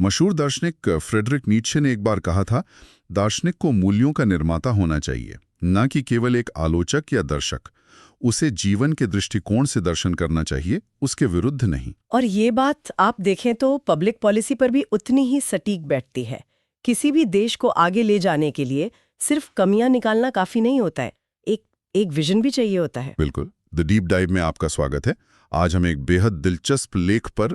मशहूर दार्शनिक Frederick Nietzsche ने एक बार कहा था, दार्शनिक को मूल्यों का निर्माता होना चाहिए, न कि केवल एक आलोचक या दर्शक। उसे जीवन के दृष्टिकोण से दर्शन करना चाहिए, उसके विरुद्ध नहीं। और ये बात आप देखें तो पब्लिक पॉलिसी पर भी उतनी ही सटीक बैठती है। किसी भी देश को आगे ले जाने के लिए सिर्फ कमियां निकालना काफी नहीं होता है, एक विजन भी चाहिए होता है। बिल्कुल। द डीप डाइव में आपका स्वागत है। आज हम एक बेहद दिलचस्प लेख पर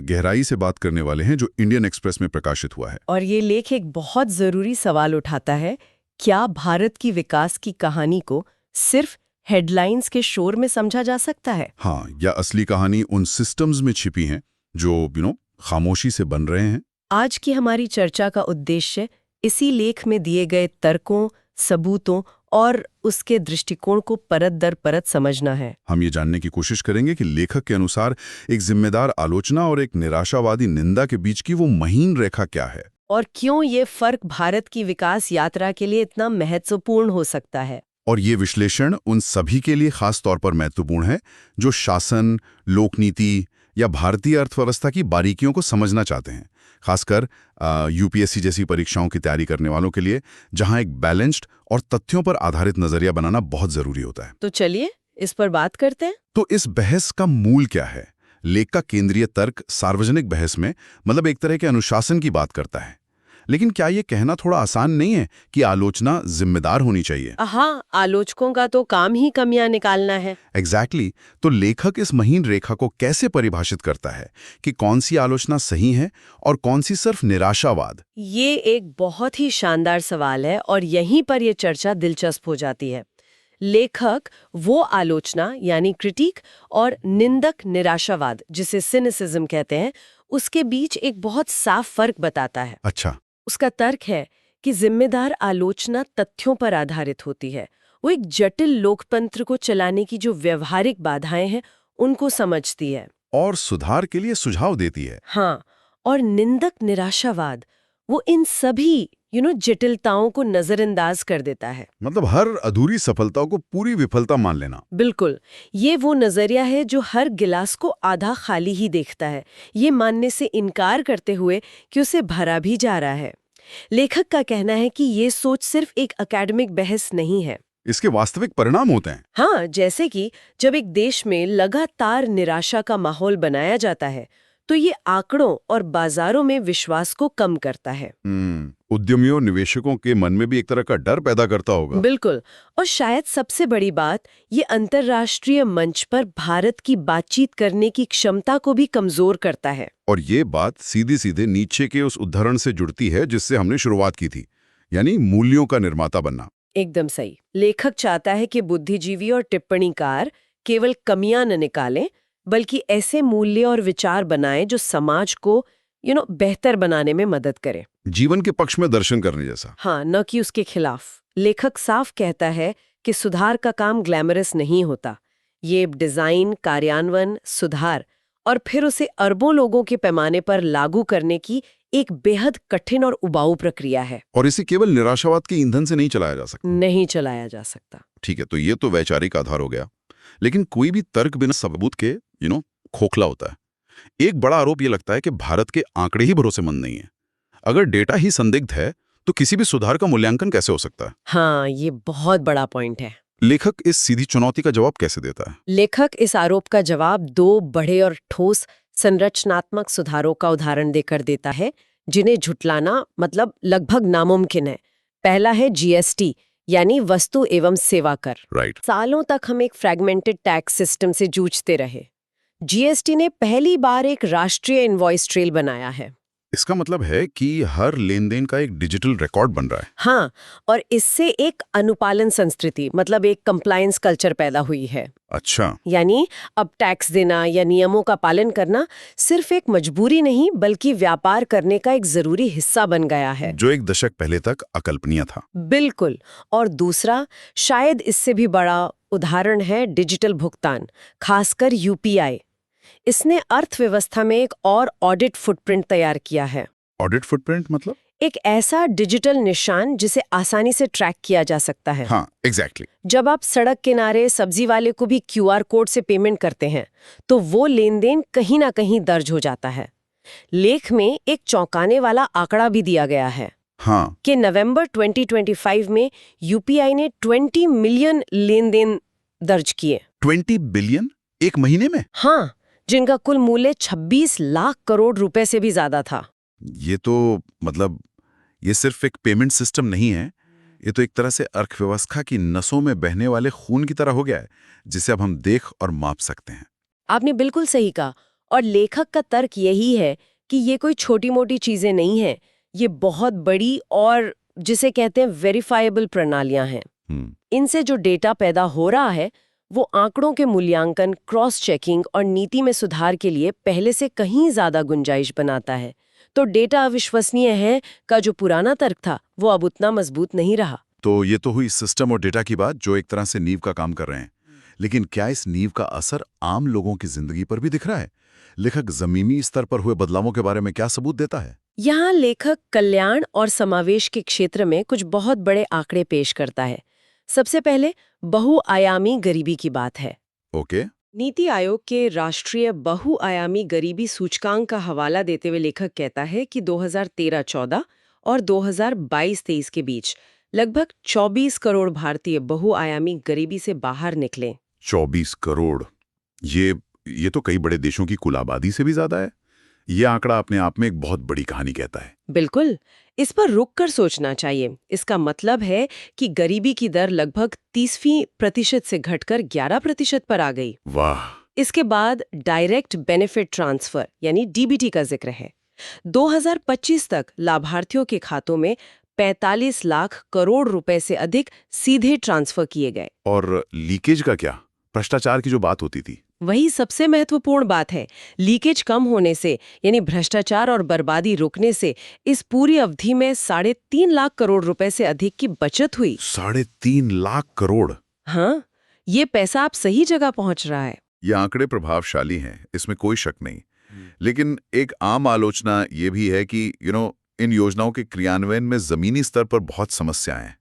गहराई से बात करने वाले हैं, जो इंडियन एक्सप्रेस में प्रकाशित हुआ है। और ये लेख एक बहुत जरूरी सवाल उठाता है, क्या भारत की विकास की कहानी को सिर्फ हेडलाइंस के शोर में समझा जा सकता है? हाँ, या असली कहानी उन सिस्टम्स में छिपी है जो खामोशी से बन रहे हैं। आज की हमारी चर्चा का उद्देश्य इसी लेख में दिए गए तर्कों, सबूतों और उसके दृष्टिकोण को परत दर परत समझना है। हम ये जानने की कोशिश करेंगे कि लेखक के अनुसार एक जिम्मेदार आलोचना और एक निराशावादी निंदा के बीच की वो महीन रेखा क्या है, और क्यों ये फर्क भारत की विकास यात्रा के लिए इतना महत्वपूर्ण हो सकता है। और ये विश्लेषण उन सभी के लिए खास तौर पर महत्वपूर्ण है जो शासन, लोकनीति या भारतीय अर्थव्यवस्था की बारीकियों को समझना चाहते हैं, खासकर यूपीएससी जैसी परीक्षाओं की तैयारी करने वालों के लिए, जहां एक बैलेंस्ड और तथ्यों पर आधारित नजरिया बनाना बहुत जरूरी होता है। तो चलिए इस पर बात करते हैं। तो इस बहस का मूल क्या है? लेख का केंद्रीय तर्क सार्वजनिक बहस में मतलब एक तरह के अनुशासन की बात करता है। लेकिन क्या ये कहना थोड़ा आसान नहीं है कि आलोचना जिम्मेदार होनी चाहिए? हाँ, आलोचकों का तो काम ही कमियां निकालना है। एग्जैक्टली। तो लेखक इस महीन रेखा को कैसे परिभाषित करता है कि कौन सी आलोचना सही है और कौन सी सिर्फ निराशावाद? ये एक बहुत ही शानदार सवाल है और यहीं पर यह चर्चा दिलचस्प हो जाती है। लेखक वो आलोचना यानी क्रिटिक और निंदक निराशावाद, जिसे सिनिसिज्म कहते हैं, उसके बीच एक बहुत साफ फर्क बताता है। अच्छा। उसका तर्क है कि जिम्मेदार आलोचना तथ्यों पर आधारित होती है। वो एक जटिल लोकतंत्र को चलाने की जो व्यवहारिक बाधाएं हैं उनको समझती है और सुधार के लिए सुझाव देती है। हाँ, और निंदक निराशावाद वो इन सभी जटिलताओं को नजरअंदाज कर देता है। मतलब हर अधूरी सफलता को पूरी विफलता मान लेना। बिल्कुल, ये वो नजरिया है जो हर गिलास को आधा खाली ही देखता है, ये मानने से इनकार करते हुए कि उसे भरा भी जा रहा है। लेखक का कहना है कि ये सोच सिर्फ एक एकेडमिक बहस नहीं है, इसके वास्तविक परिणाम होते हैं। हाँ, जैसे कि जब एक देश में लगातार निराशा का माहौल बनाया जाता है तो ये आंकड़ों और बाजारों में विश्वास को कम करता है। उद्यमियों, निवेशकों के मन में भी एक तरह का डर पैदा करता होगा। बिल्कुल। और शायद सबसे बड़ी बात, ये अंतर्राष्ट्रीय मंच पर भारत की बातचीत करने की क्षमता को भी कमजोर करता है। और ये बात सीधी सीधे नीचे के उस उदाहरण से जुड़ती है जिससे हमने शुरुआत की थी, यानी मूल्यों का निर्माता बनना। एकदम सही। लेखक चाहता है कि बुद्धिजीवी और टिप्पणीकार केवल कमियां न निकालें, बल्कि ऐसे मूल्य और विचार बनाएं जो समाज को बेहतर बनाने में मदद करे। जीवन के पक्ष में दर्शन करने जैसा। हाँ, न कि उसके खिलाफ। लेखक साफ कहता है कि सुधार का काम ग्लैमरस नहीं होता। ये डिजाइन, कार्यान्वयन, सुधार और फिर उसे अरबों लोगों के पैमाने पर लागू करने की एक बेहद कठिन और उबाऊ प्रक्रिया है। और इसे केवल निराशावाद के ईंधन से नहीं चलाया जा सकता। नहीं चलाया जा सकता। ठीक है, तो ये तो वैचारिक आधार हो गया। लेकिन कोई भी तर्क बिना सबूत के खोखला होता है। एक बड़ा आरोप ये लगता है कि भारत के आंकड़े ही भरोसेमंद नहीं है। अगर डेटा ही संदिग्ध है तो किसी भी सुधार का मूल्यांकन कैसे हो सकता है? हाँ, ये बहुत बड़ा पॉइंट है। लेखक इस सीधी चुनौती का जवाब कैसे देता है? लेखक इस आरोप का जवाब दो बड़े और ठोस संरचनात्मक सुधारों का उदाहरण देकर देता है, जिन्हें झुटलाना मतलब लगभग नामुमकिन है। पहला है जीएसटी, यानी वस्तु एवं सेवा कर। राइट। सालों तक हम एक फ्रैगमेंटेड टैक्स सिस्टम से जूझते रहे। जीएसटी ने पहली बार एक राष्ट्रीय इनवॉइस ट्रेल बनाया है। इसका मतलब है कि हर लेन-देन का एक डिजिटल रिकॉर्ड बन रहा है। हाँ, और इससे एक अनुपालन संस्कृति मतलब एक कंप्लायंस कल्चर पैदा हुई है। अच्छा। यानी अब टैक्स देना या नियमों का पालन करना सिर्फ एक मजबूरी नहीं, बल्कि व्यापार करने का एक जरूरी हिस्सा बन गया है, जो एक दशक पहले तक अकल्पनीय था। बिल्कुल। और दूसरा, शायद इससे भी बड़ा उदाहरण है डिजिटल भुगतान, खासकर यूपीआई। इसने अर्थव्यवस्था में एक और ऑडिट फुटप्रिंट तैयार किया है। ऑडिट फुटप्रिंट मतलब? एक ऐसा डिजिटल निशान जिसे आसानी से ट्रैक किया जा सकता है। हाँ, एग्जैक्टली। जब आप सड़क किनारे सब्जी वाले को भी क्यूआर कोड से पेमेंट करते हैं तो वो लेन देन कहीं ना कहीं दर्ज हो जाता है। लेख में एक चौंकाने वाला आंकड़ा भी दिया गया है हाँ, कि नवंबर 2025 में यूपीआई ने 20 मिलियन लेन देन दर्ज किए। 20 बिलियन एक महीने में? हाँ, जिनका कुल मूल्य 26 लाख करोड़ रुपए से भी ज्यादा था। ये तो मतलब ये सिर्फ एक पेमेंट सिस्टम नहीं है, ये तो एक तरह से अर्थव्यवस्था की नसों में बहने वाले खून की तरह हो गया है, जिसे अब हम देख और माप सकते हैं। आपने बिल्कुल सही कहा, और लेखक का तर्क यही है कि ये कोई छोटी मोटी चीजें नहीं हैं, ये बहुत बड़ी और जिसे कहते हैं वेरीफाइबल प्रणालियां हैं। इनसे जो डेटा पैदा हो रहा है वो आंकड़ों के मूल्यांकन, क्रॉस चेकिंग और नीति में सुधार के लिए पहले से कहीं ज्यादा गुंजाइश बनाता है। तो डेटा अविश्वसनीय है का जो पुराना तर्क था वो अब उतना मजबूत नहीं रहा। तो ये तो हुई सिस्टम और डेटा की बात, जो एक तरह से नींव का काम कर रहे हैं। लेकिन क्या इस नींव का असर आम लोगों की जिंदगी पर भी दिख रहा है? लेखक जमीनी स्तर पर हुए बदलावों के बारे में क्या सबूत देता है? यहाँ लेखक कल्याण और समावेश के क्षेत्र में कुछ बहुत बड़े आंकड़े पेश करता है। सबसे पहले बहुआयामी गरीबी की बात है। ओके। नीति आयोग के राष्ट्रीय बहुआयामी गरीबी सूचकांक का हवाला देते हुए लेखक कहता है कि 2013-14 और 2022-23 के बीच लगभग 24 करोड़ भारतीय बहुआयामी गरीबी से बाहर निकले। 24 करोड़, ये तो कई बड़े देशों की कुल आबादी से भी ज्यादा है। ये आंकड़ा अपने आप में एक बहुत बड़ी कहानी कहता है। बिल्कुल, इस पर रुककर सोचना चाहिए। इसका मतलब है कि गरीबी की दर लगभग 30% से घटकर 11% पर आ गई। वाह! इसके बाद डायरेक्ट बेनिफिट ट्रांसफर यानी डीबीटी का जिक्र है। 2025 तक लाभार्थियों के खातों में 45 लाख करोड़ रुपए से अधिक सीधे ट्रांसफर किए गए। और लीकेज का क्या? भ्रष्टाचार की जो बात होती थी। वही सबसे महत्वपूर्ण बात है। लीकेज कम होने से यानी भ्रष्टाचार और बर्बादी रुकने से इस पूरी अवधि में 3.5 लाख करोड़ रुपए से अधिक की बचत हुई। 3.5 लाख करोड़! हाँ, ये पैसा आप सही जगह पहुंच रहा है। ये आंकड़े प्रभावशाली हैं, इसमें कोई शक नहीं। लेकिन एक आम आलोचना ये भी है कि इन योजनाओं के क्रियान्वयन में जमीनी स्तर पर बहुत समस्याएं हैं।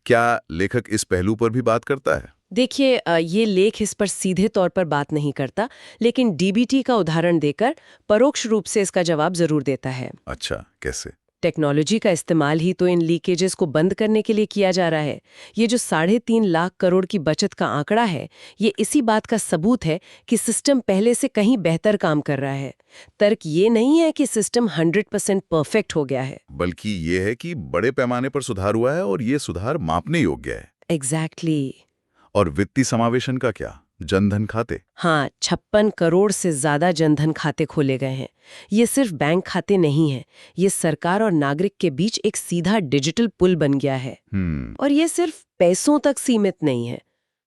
क्या लेखक इस पहलू पर भी बात करता है? देखिए, ये लेख इस पर सीधे तौर पर बात नहीं करता, लेकिन डीबीटी का उदाहरण देकर परोक्ष रूप से इसका जवाब जरूर देता है। अच्छा, कैसे? टेक्नोलॉजी का इस्तेमाल ही तो इन लीकेजेस को बंद करने के लिए किया जा रहा है। ये जो 3.5 लाख करोड़ की बचत का आंकड़ा है, ये इसी बात का सबूत है कि सिस्टम पहले से कहीं बेहतर काम कर रहा है। तर्क ये नहीं है कि सिस्टम 100% परफेक्ट हो गया है, बल्कि ये है कि बड़े पैमाने पर सुधार हुआ है और ये सुधार मापने योग्य है। एग्जैक्टली। और वित्तीय समावेशन का क्या? जनधन खाते? हाँ, 56 करोड़ से ज्यादा जनधन खाते खोले गए हैं। ये सिर्फ बैंक खाते नहीं है, ये सरकार और नागरिक के बीच एक सीधा डिजिटल पुल बन गया है। और ये सिर्फ पैसों तक सीमित नहीं है।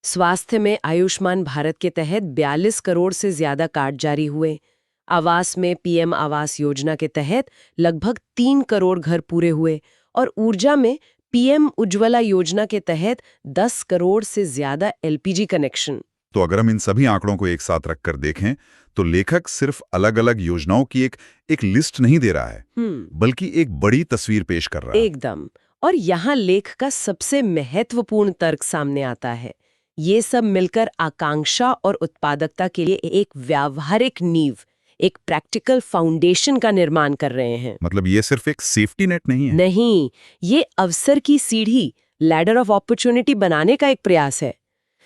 स्वास्थ्य में आयुष्मान भारत के तहत 42 करोड़ से ज्यादा कार्ड जारी हुए। आवास में पीएम आवास योजना के तहत लगभग 3 करोड़ घर पूरे हुए। और ऊर्जा में पीएम उज्ज्वला योजना के तहत 10 करोड़ से ज्यादा एलपीजी कनेक्शन। तो अगर हम इन सभी आंकड़ों को एक साथ रखकर देखें तो लेखक सिर्फ अलग-अलग योजनाओं की एक लिस्ट नहीं दे रहा है, बल्कि एक बड़ी तस्वीर पेश कर रहा है। एकदम। और यहाँ लेख का सबसे महत्वपूर्ण तर्क सामने आता है। ये सब मिलकर आकांक्षा और उत्पादकता के लिए एक व्यावहारिक नींव, एक प्रैक्टिकल फाउंडेशन का निर्माण कर रहे हैं। मतलब ये सिर्फ एक सेफ्टी नेट नहीं है? नहीं, ये अवसर की सीढ़ी, लैडर ऑफ अपॉर्चुनिटी बनाने का एक प्रयास है।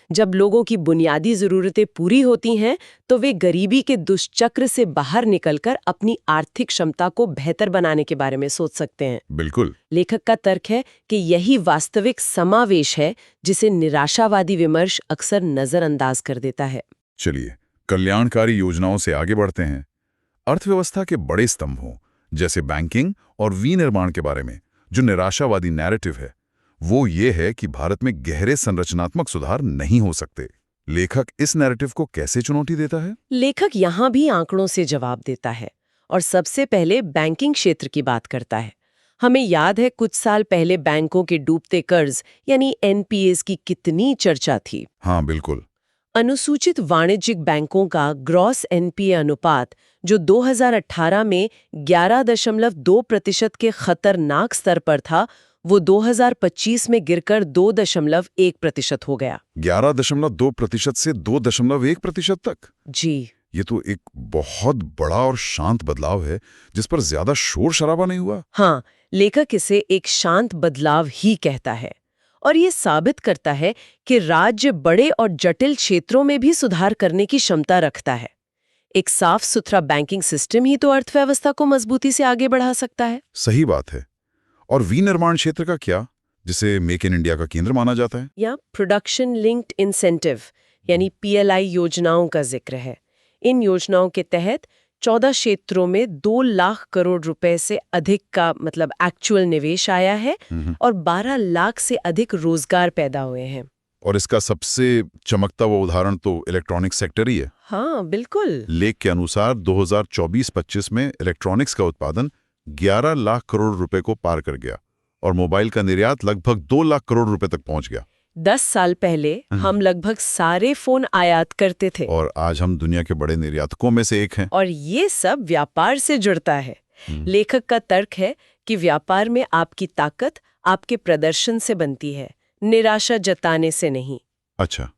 जब लोगों की बुनियादी जरूरतें पूरी होती हैं तो वे गरीबी के दुष्चक्र से बाहर निकलकर अपनी आर्थिक क्षमता को बेहतर बनाने के बारे में सोच सकते हैं। बिल्कुल। लेखक का तर्क है कि यही वास्तविक समावेश है जिसे निराशावादी विमर्श अक्सर नजरअंदाज कर देता है। चलिए, कल्याणकारी योजनाओं से आगे बढ़ते हैं। अर्थव्यवस्था के बड़े स्तंभों जैसे बैंकिंग और विनिर्माण के बारे में जो निराशावादी नैरेटिव है, वो ये है कि भारत में गहरे संरचनात्मक सुधार नहीं हो सकते। लेखक इस नैरेटिव को कैसे चुनौती देता है? लेखक यहाँ भी आंकड़ों से जवाब देता है और सबसे पहले बैंकिंग क्षेत्र की बात करता है। हमें याद है कुछ साल पहले बैंकों के डूबते कर्ज यानी एनपीएस की कितनी चर्चा थी। हाँ, बिल्कुल। अनुसूचित वाणिज्यिक बैंकों का ग्रॉस एनपीए अनुपात जो 2018 में 11.2% के खतरनाक स्तर पर था, वो 2025 में गिरकर 2.1% हो गया। 11.2% से 2.1% तक? जी। ये तो एक बहुत बड़ा और शांत बदलाव है जिस पर ज्यादा शोर शराबा नहीं हुआ। हाँ, लेखक इसे एक शांत बदलाव ही कहता है और ये साबित करता है कि राज्य बड़े और जटिल क्षेत्रों में भी सुधार करने की क्षमता रखता है। एक साफ सुथरा बैंकिंग सिस्टम ही तो अर्थव्यवस्था को मजबूती से आगे बढ़ा सकता है। सही बात है। और विनिर्माण क्षेत्र का क्या, जिसे मेक इन इंडिया का केंद्र माना जाता है? या प्रोडक्शन लिंक्ड इंसेंटिव यानी पीएलआई योजनाओं का जिक्र है। इन योजनाओं के तहत 14 क्षेत्रों में 2 लाख करोड़ रुपए से अधिक का मतलब एक्चुअल निवेश आया है और 12 लाख से अधिक रोजगार पैदा हुए हैं। और इसका सबसे चमकता हुआ उदाहरण तो इलेक्ट्रॉनिक्स सेक्टर ही है। हाँ, बिल्कुल। लेख के अनुसार 2024-25 में इलेक्ट्रॉनिक्स का उत्पादन 11 लाख करोड़ रुपए को पार कर गया और मोबाइल का निर्यात लगभग 2 लाख करोड़ रुपए तक पहुंच गया। 10 साल पहले हम लगभग सारे फोन आयात करते थे और आज हम दुनिया के बड़े निर्यातकों में से एक हैं। और ये सब व्यापार से जुड़ता है। लेखक का तर्क है कि व्यापार में आपकी ताकत आपके प्रदर्शन से बनती है, निराशा जताने से नहीं। अच्छा।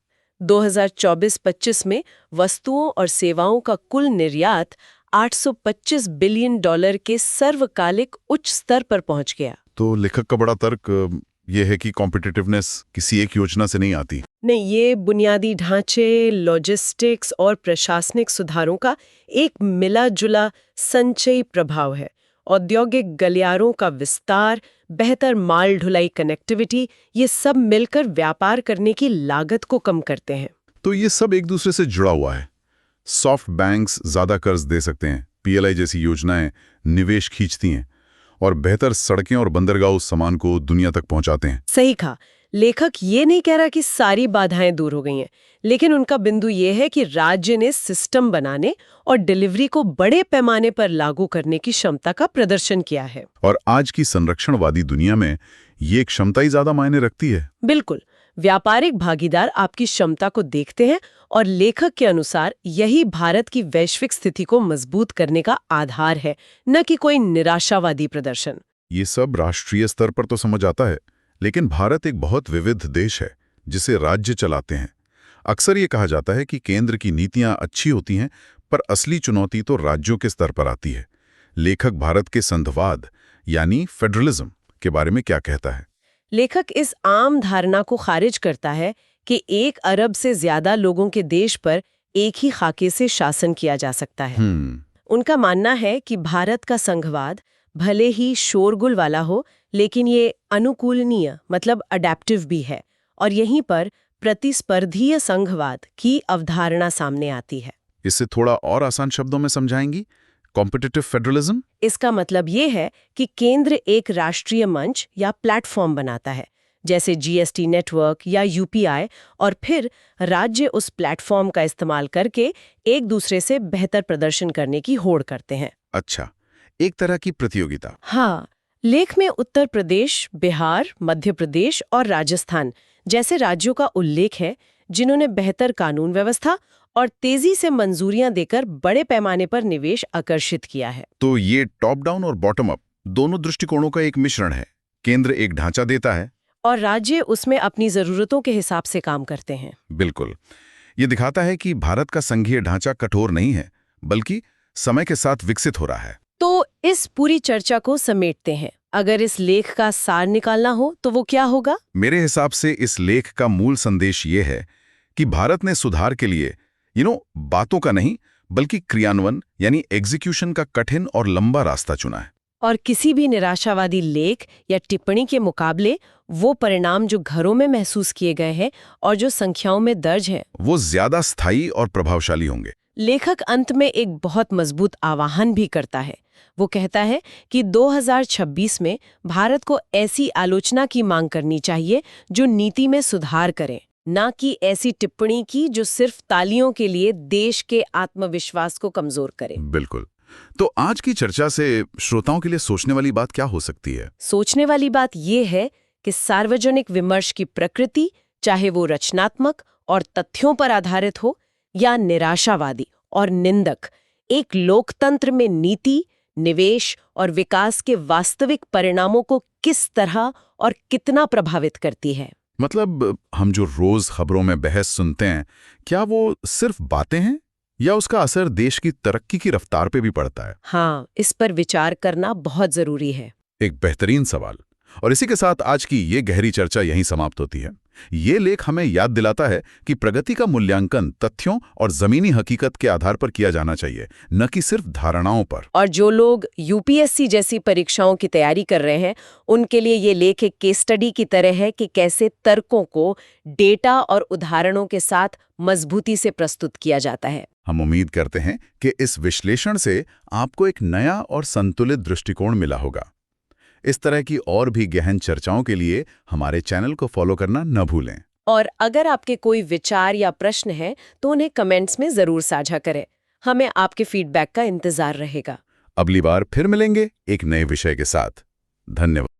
2024-25 में वस्तुओं और सेवाओं का कुल निर्यात $825 बिलियन के सर्वकालिक उच्च स्तर पर पहुंच गया। तो लेखक का बड़ा तर्क ये है कि कॉम्पिटिटिवनेस किसी एक योजना से नहीं आती। नहीं, ये बुनियादी ढांचे, लॉजिस्टिक्स और प्रशासनिक सुधारों का एक मिला-जुला संचयी प्रभाव है। औद्योगिक गलियारों का विस्तार, बेहतर माल ढुलाई कनेक्टिविटी, ये सब मिलकर व्यापार करने की लागत को कम करते हैं। तो ये सब एक दूसरे से जुड़ा हुआ है। सॉफ्ट बैंक्स ज्यादा कर्ज दे सकते हैं, पीएलआई जैसी योजनाएं निवेश खींचती हैं और बेहतर सड़कें और बंदरगाह उस सामान को दुनिया तक पहुंचाते हैं। सही कहा। लेखक ये नहीं कह रहा कि सारी बाधाएं दूर हो गई हैं, लेकिन उनका बिंदु ये है कि राज्य ने सिस्टम बनाने और डिलीवरी को बड़े पैमाने पर लागू करने की क्षमता का प्रदर्शन किया है। और आज की संरक्षणवादी दुनिया में ये क्षमता ही ज्यादा मायने रखती है। बिल्कुल। व्यापारिक भागीदार आपकी क्षमता को देखते हैं और लेखक के अनुसार यही भारत की वैश्विक स्थिति को मजबूत करने का आधार है, न कि कोई निराशावादी प्रदर्शन। ये सब राष्ट्रीय स्तर पर तो समझ आता है, लेकिन भारत एक बहुत विविध देश है जिसे राज्य चलाते हैं। अक्सर ये कहा जाता है कि केंद्र की नीतियां अच्छी होती हैं, पर असली चुनौती तो राज्यों के स्तर पर आती है। लेखक भारत के संघवाद यानी फेडरलिज्म के बारे में क्या कहता है? लेखक इस आम धारणा को खारिज करता है कि 1 अरब से ज्यादा लोगों के देश पर एक ही खाके से शासन किया जा सकता है। उनका मानना है कि भारत का संघवाद भले ही शोरगुल वाला हो, लेकिन ये अनुकूलनीय मतलब अडेप्टिव भी है और यहीं पर प्रतिस्पर्धीय संघवाद की अवधारणा सामने आती है। इससे थोड़ा और आसान शब्दों में समझाएंगी? Competitive federalism? इसका मतलब ये है कि केंद्र एक राष्ट्रीय मंच या प्लेटफॉर्म बनाता है, जैसे जीएसटी नेटवर्क या यूपीआई, और फिर राज्य उस प्लेटफॉर्म का इस्तेमाल करके एक दूसरे से बेहतर प्रदर्शन करने की होड़ करते हैं। अच्छा, एक तरह की प्रतियोगिता। हाँ, लेख में उत्तर प्रदेश, बिहार, मध्य प्रदेश और राजस्थान जैसे राज्यों का उल्लेख है जिन्होंने बेहतर कानून व्यवस्था और तेजी से मंजूरियां देकर बड़े पैमाने पर निवेश आकर्षित किया है। तो ये टॉप डाउन और बॉटम अप दोनों दृष्टिकोणों का एक मिश्रण है। केंद्र एक ढांचा देता है और राज्य उसमें अपनी जरूरतों के हिसाब से काम करते हैं। बिल्कुल। ये दिखाता है कि भारत का संघीय ढांचा कठोर नहीं है, बल्कि समय के साथ विकसित हो रहा है। तो इस पूरी चर्चा को समेटते हैं। अगर इस लेख का सार निकालना हो तो वो क्या होगा? मेरे हिसाब से इस लेख का मूल संदेश ये है कि भारत ने सुधार के लिए बातों का नहीं बल्कि क्रियान्वयन यानी एग्जीक्यूशन का कठिन और लंबा रास्ता चुना है। और किसी भी निराशावादी लेख या टिप्पणी के मुकाबले वो परिणाम जो घरों में महसूस किए गए हैं और जो संख्याओं में दर्ज हैं, वो ज्यादा स्थायी और प्रभावशाली होंगे। लेखक अंत में एक बहुत मजबूत आह्वान भी करता है। वो कहता है कि 2026 में भारत को ऐसी आलोचना की मांग करनी चाहिए जो नीति में सुधार करे, ना कि ऐसी टिप्पणी की जो सिर्फ तालियों के लिए देश के आत्मविश्वास को कमजोर करे। बिल्कुल। तो आज की चर्चा से श्रोताओं के लिए सोचने वाली बात क्या हो सकती है? सोचने वाली बात ये है कि सार्वजनिक विमर्श की प्रकृति, चाहे वो रचनात्मक और तथ्यों पर आधारित हो या निराशावादी और निंदक, एक लोकतंत्र में नीति, निवेश और विकास के वास्तविक परिणामों को किस तरह और कितना प्रभावित करती है। मतलब हम जो रोज खबरों में बहस सुनते हैं, क्या वो सिर्फ बातें हैं या उसका असर देश की तरक्की की रफ्तार पे भी पड़ता है? हाँ, इस पर विचार करना बहुत जरूरी है। एक बेहतरीन सवाल। और इसी के साथ आज की ये गहरी चर्चा यहीं समाप्त होती है। ये लेख हमें याद दिलाता है कि प्रगति का मूल्यांकन तथ्यों और जमीनी हकीकत के आधार पर किया जाना चाहिए, न कि सिर्फ धारणाओं पर। और जो लोग यूपीएससी जैसी परीक्षाओं की तैयारी कर रहे हैं, उनके लिए ये लेख एक केस स्टडी की तरह है कि कैसे तर्कों को डेटा और उदाहरणों के साथ मजबूती से प्रस्तुत किया जाता है। हम उम्मीद करते हैं कि इस विश्लेषण से आपको एक नया और संतुलित दृष्टिकोण मिला होगा। इस तरह की और भी गहन चर्चाओं के लिए हमारे चैनल को फॉलो करना न भूलें। और अगर आपके कोई विचार या प्रश्न है तो उन्हें कमेंट्स में जरूर साझा करें। हमें आपके फीडबैक का इंतजार रहेगा। अगली बार फिर मिलेंगे एक नए विषय के साथ। धन्यवाद।